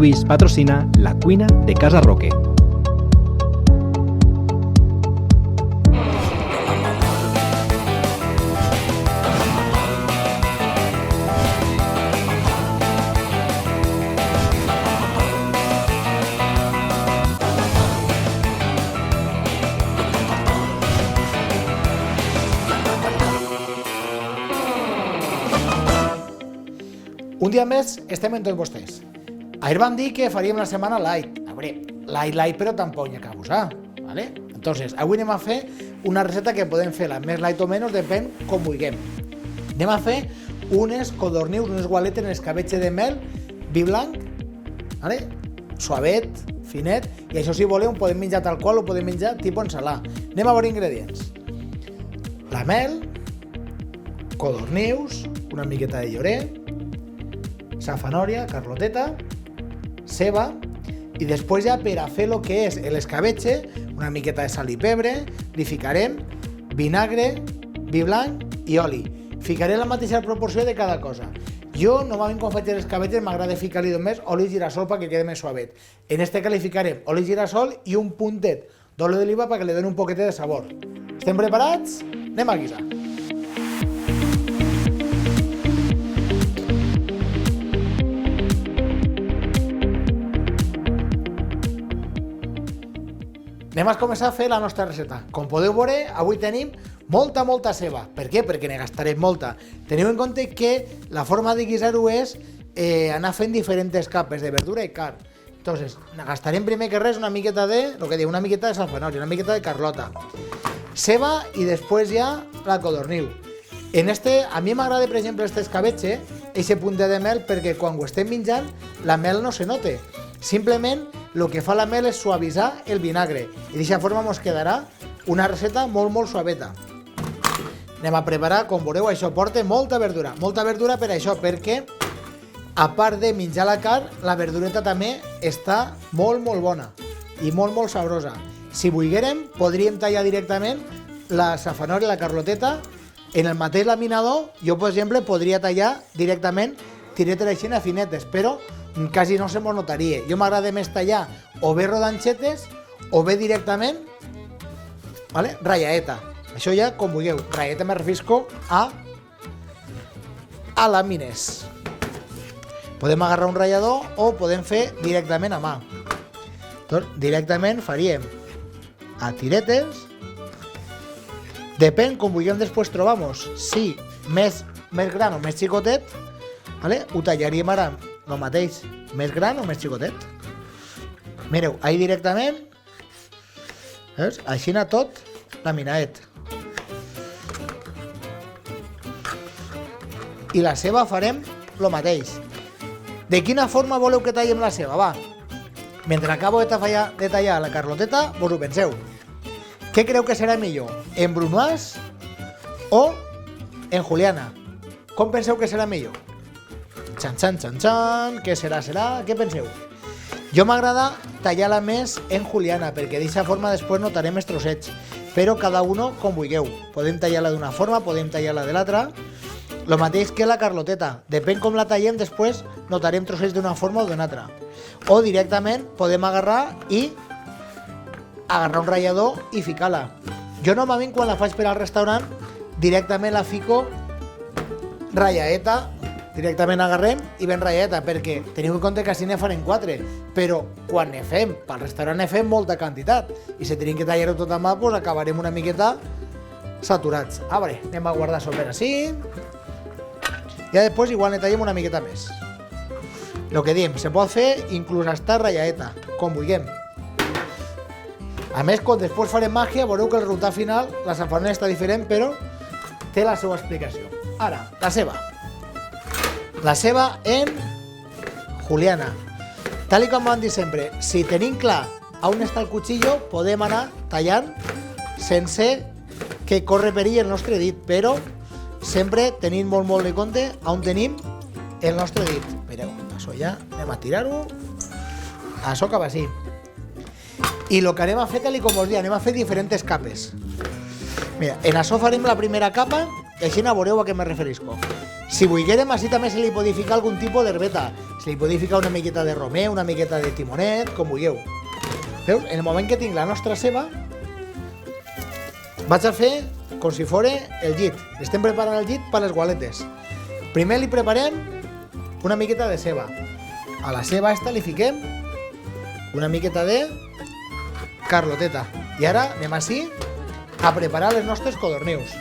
Lluís patrocina la cuina de Casa Roque. Un dia més estem amb tots vostès. Ahir vam dir que faríem la setmana light. A veure, light, però tampoc n'hi ha que abusar, ¿vale? Entonces, avui anem a fer una receta que podem fer la més light o menys, depèn com vulguem. Anem a fer unes codornius, unes gualetes en escabetxe de mel, vi blanc, ¿vale? Suavet, finet, i això si voleu podem menjar tal qual o podem menjar tipus ensalà. Anem a veure ingredients. La mel, codornius, una miqueta de llorer, safanòria, carloteta, ceba, i després ja per a fer el que és l'escabetxe, una miqueta de sal i pebre, li ficarem vinagre, vi blanc i oli. Ficaré la mateixa proporció de cada cosa. Jo normalment quan faig l'escabetxe m'agrada ficar-li només oli girasol perquè quede més suavet. En este cas li ficarem oli girasol i un puntet d'oli d'oliva perquè li doni un poquet de sabor. Estem preparats? Anem a guisar. Anem a començar a fer la nostra receta. Com podeu veure, avui tenim molta ceba. Per què? Perquè ne gastarem molta. Teniu en compte que la forma de guisar-ho és anar fent diferents capes de verdura i carn. Entonces, gastarem primer que res una miqueta de, lo que diu, una miqueta de salfanòria, una miqueta de carlota, ceba i després ja la codorniu. A mi m'agrada, per exemple, este escabetxe, aquest puntet de mel, perquè quan ho estem menjant, la mel no se note. Simplement, el que fa la mel és suavitzar el vinagre i d'aquesta forma ens quedarà una receta molt suaveta. Anem a preparar, com veureu, això porta molta verdura per això, perquè a part de menjar la carn, la verdureta també està molt bona i molt sabrosa. Si volguérem, podríem tallar directament la safanòria i la carloteta en el mateix laminador. Jo, per exemple, podria tallar directament tiretes així a finetes, però quasi no se mos notaria. Jo m'agrada més tallar o bé rodanxetes o bé directament, ¿vale? Rallaeta. Això ja com vulgueu. Rallaeta me refisco a làmines. Podem agarrar un ratllador o podem fer directament a mà. Directament faríem a tiretes. Depèn com vulguem després trobar-nos. Si més gran o més xicotet, ¿vale? Ho tallaríem ara el mateix, més gran o més xicotet. Mireu, ahí directament, veus? Així anar tot laminaet. I la ceba farem el mateix. De quina forma voleu que tallem la ceba? Va, mentre acabo de tallar la carloteta, vos ho penseu. Què creu que serà millor? En brunoise o en juliana? Com penseu que serà millor? Xan, què serà? Què penseu? Jo m'agrada tallar-la més en juliana, perquè d'aquesta forma després notarem els trossets, però cada uno com vulgueu. Podem tallar-la d'una forma, podem tallar-la de l'altra. El mateix que la carloteta. Depèn com la tallem, després notarem trossets d'una forma o d'una altra. O directament podem agarrar un ratllador i ficar-la. Jo normalment quan la faig per al restaurant directament la fico rallaeta. Directament agarrem i ben ratlladeta, perquè teniu en compte que així ne farem 4, però quan ne fem, pel restaurant ne fem molta quantitat, i si tenim que tallar-ho tot a mà, doncs acabarem una miqueta saturats. A veure, anem a guardar això per així, i després igual ne tallem una miqueta més. El que diem, se pot fer inclús hasta ratlladeta, com vulguem. A més, quan després farem màgia, veureu que el resultat final, la safanòria està diferent, però té la seva explicació. Ara, la ceba. La ceba en juliana. Tal com vam dir sempre, si tenim clar on està el cuchillo, podem anar tallant sense que corre perill el nostre dit, però sempre tenint molt de compte on tenim el nostre dit. Mireu, això ja anem a tirar-ho. Això acaba així. I el que anem a fer, tal com us dic, anem a fer diferents capes. Mira, en això farem la primera capa i així veureu a què me referisco. Si volguérem, així també se li podria ficar algun tipus d'herbeta. Se li podria ficar una miqueta de romer, una miqueta de timonet, com vulgueu. Veus? En el moment que tinc la nostra ceba, vaig a fer com si fos el llit. Estem preparant el llit per les gualetes. Primer li preparem una miqueta de ceba. A la ceba esta li fiquem una miqueta de carloteta. I ara anem així a preparar les nostres codornius.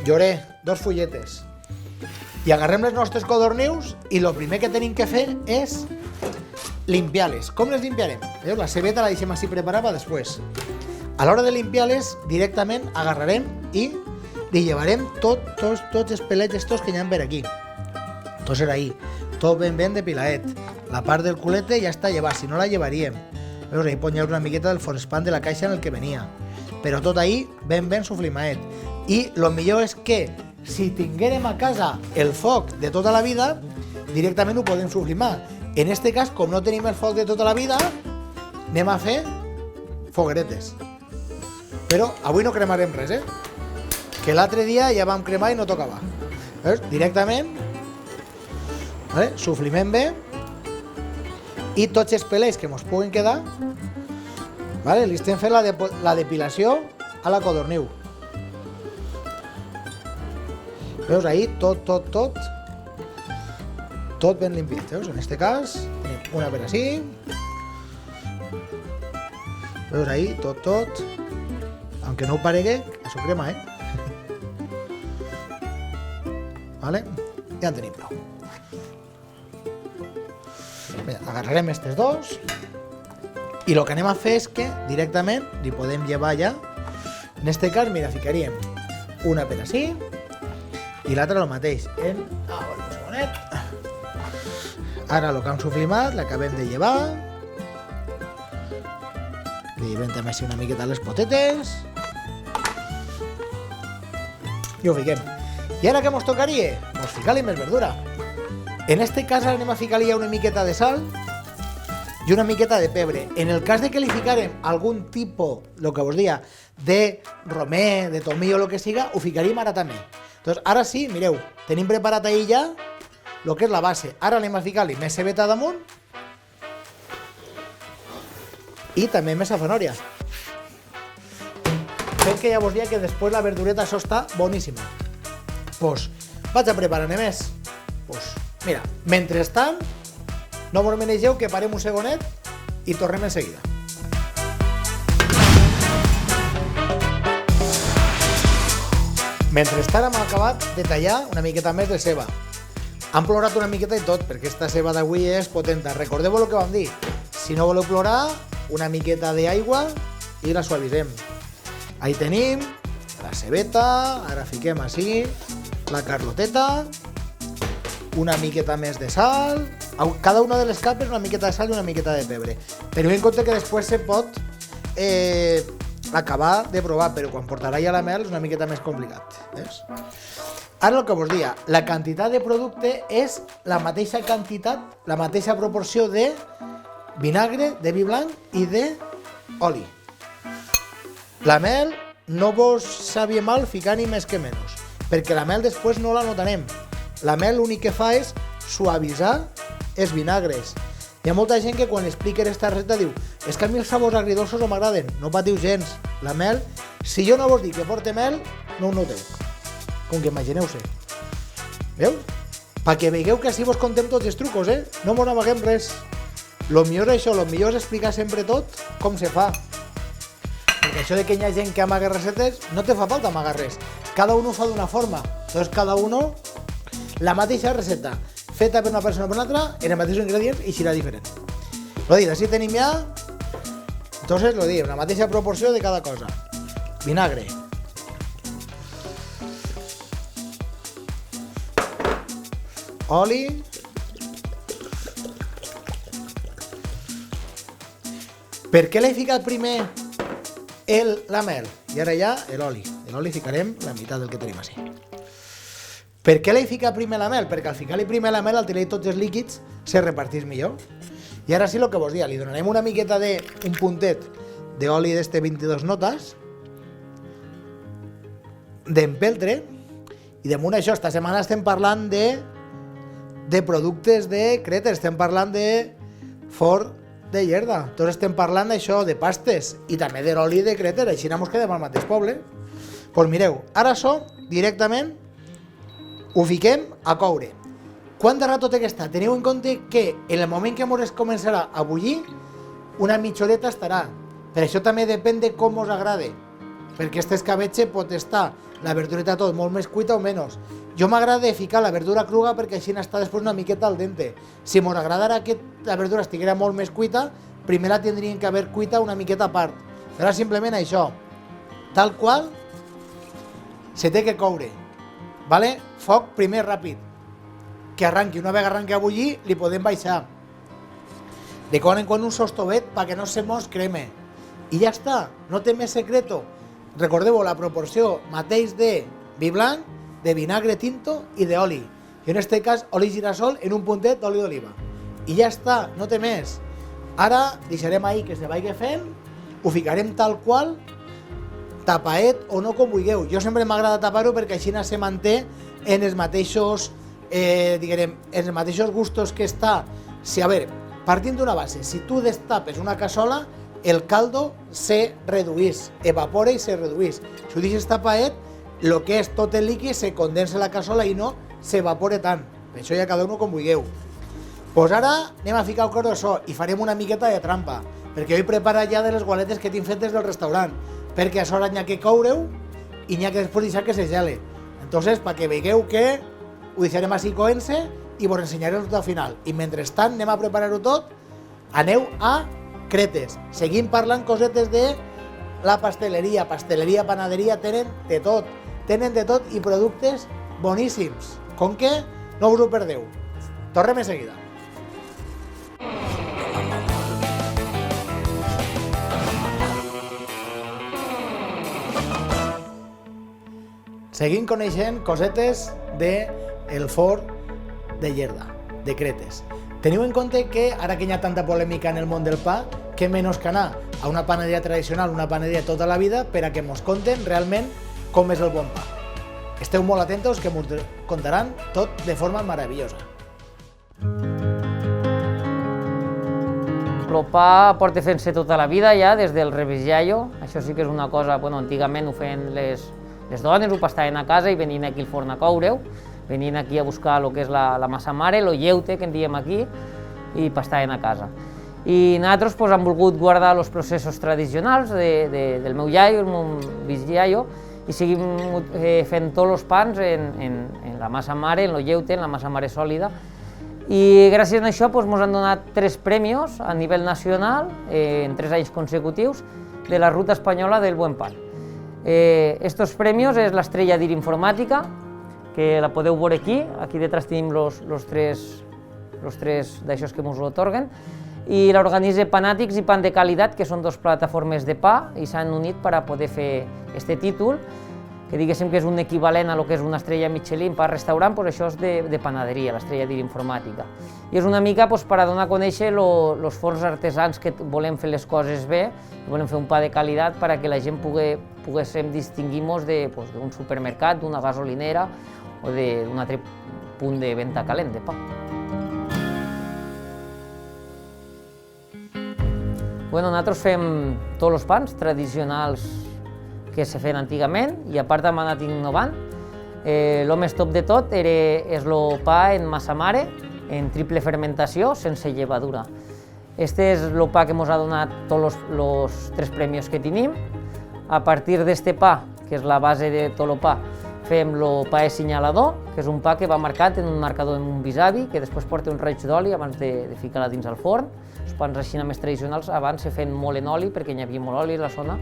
Lloré 2 fulletes. I agarrem les nostres codornius i el primer que tenim que fer és limpiar-les. Com les limpiarem? Veus? La cebeta la deixem així preparada després. A l'hora de limpiar-les, directament agarrarem i li llevarem tots els pelets estos que hi ha per aquí. Tot serà ahí. Tot ben depilaet. La part del culete ja està llevat, si no la llevaríem. Veus? Ahí pot llevar una miqueta del forespant de la caixa en el que venia. Però tot ahí ben soflimaet. I el millor és que si tinguérem a casa el foc de tota la vida, directament ho podem soflimar. En este cas, com no tenim el foc de tota la vida, anem a fer fogueretes. Però avui no cremarem res, que l'altre dia ja vam cremar i no tocava. Veus? Directament, vale? Soflimem bé i tots els pelets que ens puguen quedar, vale? Li estem fent la depilació a la codorniu. Veus ahí tot ben limpiat. Veus? En este cas tenim una per així. Veus ahí tot. Aunque no ho paregui, això crema, Vale? Ja en tenim prou. Bé, agarrarem estes dos i el que anem a fer és que directament li podem llevar ja. En este cas, mira, ficaríem una per així i l'altra el mateix. Un segonet. Ara el que hem soflimat l'acabem de llevar. Li llevem també així una miqueta les potetes. I ho fiquem. I ara què mos tocaria? Pues ficar-li més verdura. En este cas anem a ficar-li una miqueta de sal i una miqueta de pebre. En el cas de que li ficarem algun tipus, el que vos dia, de romer, de tomillo o el que siga, ho ficaríem ara també. Doncs ara sí, mireu, tenim preparat ahir ja el que és la base. Ara anem a ficar-li més cebeta damunt i també més safanòria. Fent que ja vos dia que després la verdureta això està boníssima. Pues vaig a preparar-ne més. Pues mira, mentrestant, no vos menegeu que parem un segonet i tornem en seguida. Mentrestant hem acabat de tallar una miqueta més de ceba. Han plorat una miqueta i tot, perquè aquesta ceba d'avui és potenta. Recordeu-vos el que vam dir. Si no voleu plorar, una miqueta d'aigua i la suavitzem. Ahí tenim la cebeta, ara fiquem així la carloteta, una miqueta més de sal, cada una de les capes una miqueta de sal i una miqueta de pebre. Teniu en compte que després se pot acabar de provar, però quan portarà ja la mel és una miqueta més complicat. Veus? Ara el que vos dia, la quantitat de producte és la mateixa quantitat, la mateixa proporció de vinagre, de vi blanc i d'oli. La mel no vos sabia mal ficar ni més que menys, perquè la mel després no la notarem. La mel l'únic que fa és suavitzar els vinagres. Hi ha molta gent que quan explica aquesta recepta diu és que a mi els sabors agridolços no m'agraden. No patiu gens. La mel, si jo no vos dic que porte mel, no ho noteu. Com que imagineu-se. Veus? Perquè veieu que així vos contem tots els trucos, No mos amaguem res. Lo millor és això, lo millor és explicar sempre tot com se fa. Perquè això de que hi ha gent que amaga recetes, no te fa falta amagar res. Cada un ho fa d'una forma. Entonces cada uno, la mateixa receta, feta per una persona o per una altra, en els mateixos ingredients i serà diferent. Lo dit, així tenim ja, entonces lo dit, la mateixa proporció de cada cosa. Vinagre. Oli. Per què l'he ficat primer la mel? I ara ja l'oli. L'oli ficarem la meitat del que tenim així. Per què l'he ficat primer la mel? Perquè al ficar-li primer la mel, al tirar tots els líquids, se repartís millor. I ara sí el que vos dia, li donarem una miqueta un puntet d'oli d'este 22 notes, d'empeltre, I damunt això, esta setmana estem parlant de productes de Cretes, estem parlant de forn de Llerda, tots estem parlant d'això, de pastes, i també de l'oli de Cretes, així no mos quedem al mateix poble. Doncs mireu, ara això, directament, ho fiquem a coure. Quant de rato té que estar? Teniu en compte que en el moment que mos començarà a bullir, una mitja horeta estarà. Per això també depèn de com us agrade, perquè este escabetxe pot estar la verdureta tot molt més cuita o menys. Jo m'agrada ficar la verdura cruga perquè així està després una miqueta al dente. Si mos agradara que la verdura estiguera molt més cuita, primer la tindrien que haver cuita una miqueta a part. Però simplement això, tal qual, se té que coure. Vale? Foc primer ràpid. Que arranqui, una vegada arranqui a bullir, li podem baixar. De quan en quan un sostovet perquè no se mos creme. I ja està, no té més secreto. Recordeu la proporció mateix de vi blanc, de vinagre tinto i d'oli. I en este cas, oli girasol en un puntet d'oli d'oliva. I ja està, no té més. Ara deixarem ahir que se vagi fent, ho ficarem tal qual, tapaet o no com vulgueu. Jo sempre m'agrada tapar-ho perquè així se manté en els mateixos, diguem, en els mateixos gustos que està. Si, a veure, partint d'una base, si tu destapes una cassola, el caldo se reduís, evapora i se reduís. Si ho deixes tapaet, el que és tot el líquid se condensa a la cassola i no s'evapora tant. Per això ja cada un com vulgueu. Doncs ara anem a ficar el cor d'això i farem una miqueta de trampa, perquè jo he preparat ja de les gualetes que tinc fetes del restaurant, perquè a sobre n'hi ha que coure-ho i n'hi ha que després deixar que se gele. Entonces, perquè veieu que ho deixarem així coent-se i vos ensenyaré tot al final. I mentrestant anem a preparar-ho tot, aneu a Cretes. Seguim parlant cosetes de la pasteleria, panaderia, tenen de tot i productes boníssims. Com que no us ho perdeu. Tornem en seguida. Seguim coneixent cosetes del forn de Llerda, de Cretes. Teniu en compte que ara que hi ha tanta polèmica en el món del pa, què menys que anar a una panaderia tradicional, una panaderia tota la vida, per a que mos conten realment com és el bon pa. Esteu molt atentos que mos contaran tot de forma meravellosa. El pa porta fent-se tota la vida ja, des del revigiallo. Això sí que és una cosa, antigament ho feien les dones, ho pastaven a casa i venien aquí al forn a coure-ho. Venien aquí a buscar el que és la massa mare, el lleute, que en diem aquí, i pastaven a casa. I nosaltres hem volgut guardar els processos tradicionals del meu iaio, el meu bisiaio, i seguim fent tots els pans en la massa mare, en el lleute, en la massa mare sòlida. I gràcies a això ens han donat 3 premis a nivell nacional, en 3 anys consecutius, de la ruta espanyola del buen pan. Estos premis és l'estrella d'Ir Informàtica, que la podeu veure aquí detrás tenim los tres d'aixòs que ens otorguen, i l'organitza Panàtics i Pan de Qualitat, que són 2 plataformes de pa, i s'han unit per a poder fer aquest títol, que diguéssim que és un equivalent a lo que és una estrella Michelin per restaurant, doncs això és de panaderia, l'estrella d'Ir Informàtica. I és una mica per a donar a conèixer els forns artesans que volem fer les coses bé, volem fer un pa de qualitat perquè la gent poguéssim distingir-nos d'un supermercat, d'una gasolinera o d'un altre punt de venda calent de pa. Nosaltres fem tots els pans tradicionals que se feien antigament i a part hem anat innovant. El més top de tot és el pa en massa mare, en triple fermentació, sense llevadura. Este és el pa que ens ha donat tots els 3 premis que tenim. A partir d'este pa, que és la base de tot el pa, fem el pa assenyalador, que és un pa que va marcat en un marcador en un bisavi, que després porta un raig d'oli abans de ficar-la dins el forn. Els pans així més tradicionals abans se feien molt en oli, perquè hi havia molt oli a la zona.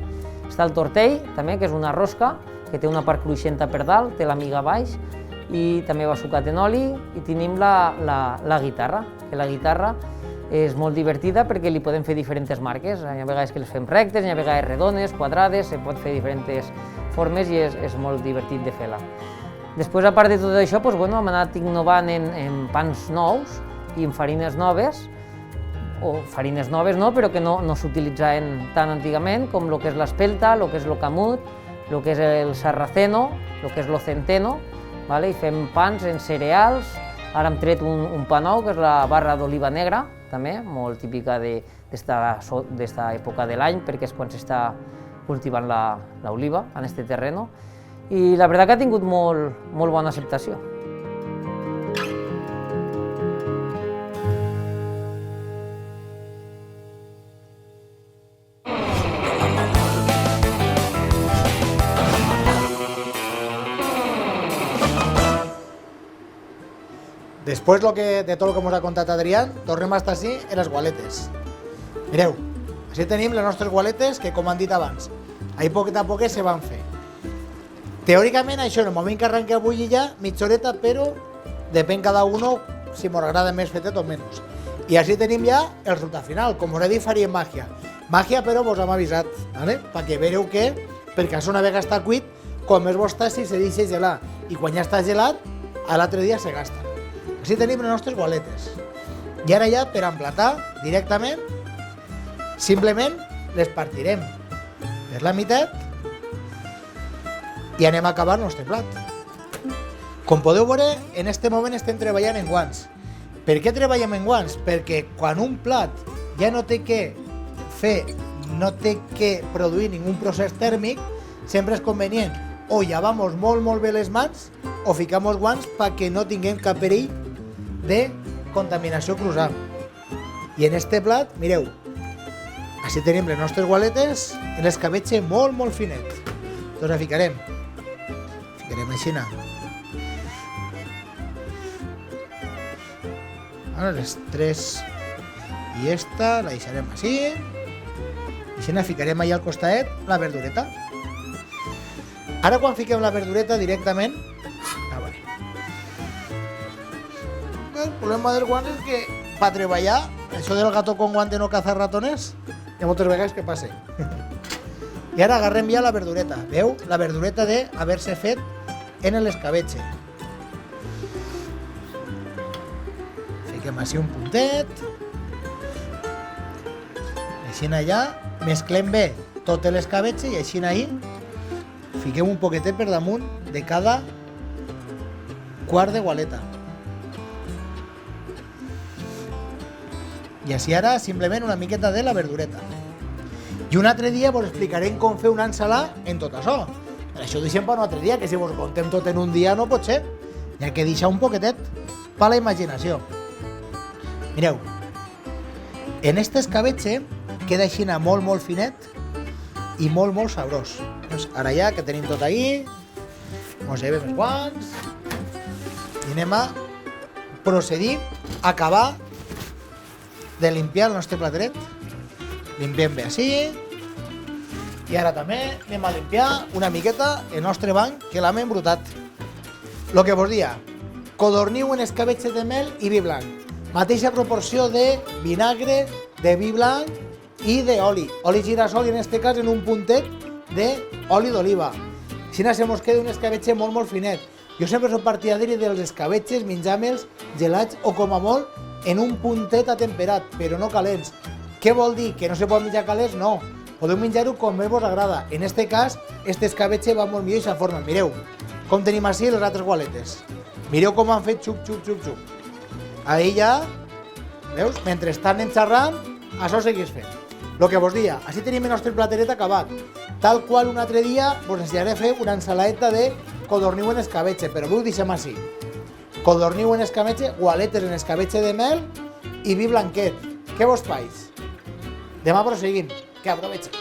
Està el tortell, també, que és una rosca, que té una part cruixenta per dalt, té la miga baix, i també va sucat en oli, i tenim la guitarra, que la guitarra és molt divertida perquè li podem fer diferents marques. Hi ha vegades que les fem rectes, hi ha vegades redones, quadrades, se pot fer diferents formes i és molt divertit de fer-la. Després, a part de tot això, hem anat innovant en pans nous i en farines noves, o farines noves no, però que no s'utilitzaven tan antigament, com el que és l'espelta, el que és el camut, el que és el sarraceno, el que és el centeno, vale? I fem pans en cereals. Ara hem tret un pa nou, que és la barra d'oliva negra, també, molt típica d'esta època de l'any, perquè és quan s'està cultivant l'oliva en este terreno. I la veritat que ha tingut molt bona acceptació. Després de tot el que ens ha contat Adrián, tornem a estar així en les gualetes. Mireu, així tenim les nostres gualetes que, com han dit abans, ahir poquet a poquet se van fer. Teòricament, això en el moment que arrenqui a bullir ja, mitja horeta, però depèn cada uno si ens agrada més fetet o menys. I així tenim ja el resultat final. Com us he dit, faríem màgia. Màgia, però vos hem avisat, ¿vale? Perquè veureu que, perquè una vegada està cuit, quan més vos tassi se deixa gelar. I quan ja està gelat, a l'altre dia se gasta. Així tenim les nostres gualetes. I ara ja, per emplatar directament, simplement les partirem per la meitat i anem a acabar el nostre plat. Com podeu veure, en aquest moment estem treballant en guants. Per què treballem en guants? Perquè quan un plat ja no té que fer, no té que produir ningú procés tèrmic, sempre és convenient o llavamos molt bé les mans o ficamos guants perquè no tinguem cap perill de contaminació cruzada. I en este plat, mireu, així tenim les nostres gualetes en l'escabetxe molt finet. Doncs la ficarem així. Ara les tres i esta la deixarem així. I així la ficarem allà al costadet la verdureta. Ara quan fiquem la verdureta directament, el problema del guant és que per treballar, això del gato con guante no caza ratones, hi ha moltes vegades que passa. I ara agarrem ja la verdureta. Veu? La verdureta d'haver-se fet en l'escabetxe. Fiquem així un puntet. Així allà, mesclem bé tot l'escabetxe i així ahí fiquem un poquetet per damunt de cada quart de gualeta. I així ara simplement una miqueta de la verdureta. I un altre dia vos explicarem com fer una ensalada en tot això. Per això ho deixem per un altre dia, que si vos contem tot en un dia no pot ser. Hi ha que deixar un poquetet per la imaginació. Mireu, en este escabetxe queda així molt finet i molt sabrós. Doncs ara ja que tenim tot ahí, mos llevem els guants i anem a procedir a acabar de limpiar el nostre plateret. Limpiem bé així. I ara també anem a limpiar una miqueta el nostre banc, que l'hem embrutat. Lo que vos dia, codorniu en escabetxe de mel i vi blanc. Mateixa proporció de vinagre, de vi blanc i d'oli. Oli girassol i en este cas en un puntet d'oli d'oliva. Així se mos queda un escabetxe molt finet. Jo sempre soc partidari dels escabetxes, menjar-me'ls gelats o com a molt en un puntet atemperat, però no calents. Què vol dir? Que no se pot menjar calents? No. Podeu menjar-ho com més vos agrada. En este cas, este escabetxe va molt millor i aquesta forma. Mireu com tenim així les altres gualetes. Mireu com han fet xup. Ahí ja, veus? Mentre estan xerrant, això seguís fent. Lo que vos dia, així tenim el nostre plateret acabat. Tal qual un altre dia vos ensenyaré a fer una ensaladeta de codorniu en escabetxe, però avui ho deixem així. Codorniu en escabetxe, gualetes en escabetxe de mel i vi blanquet. Què vos faig? Demà proseguim. Que aprovechen.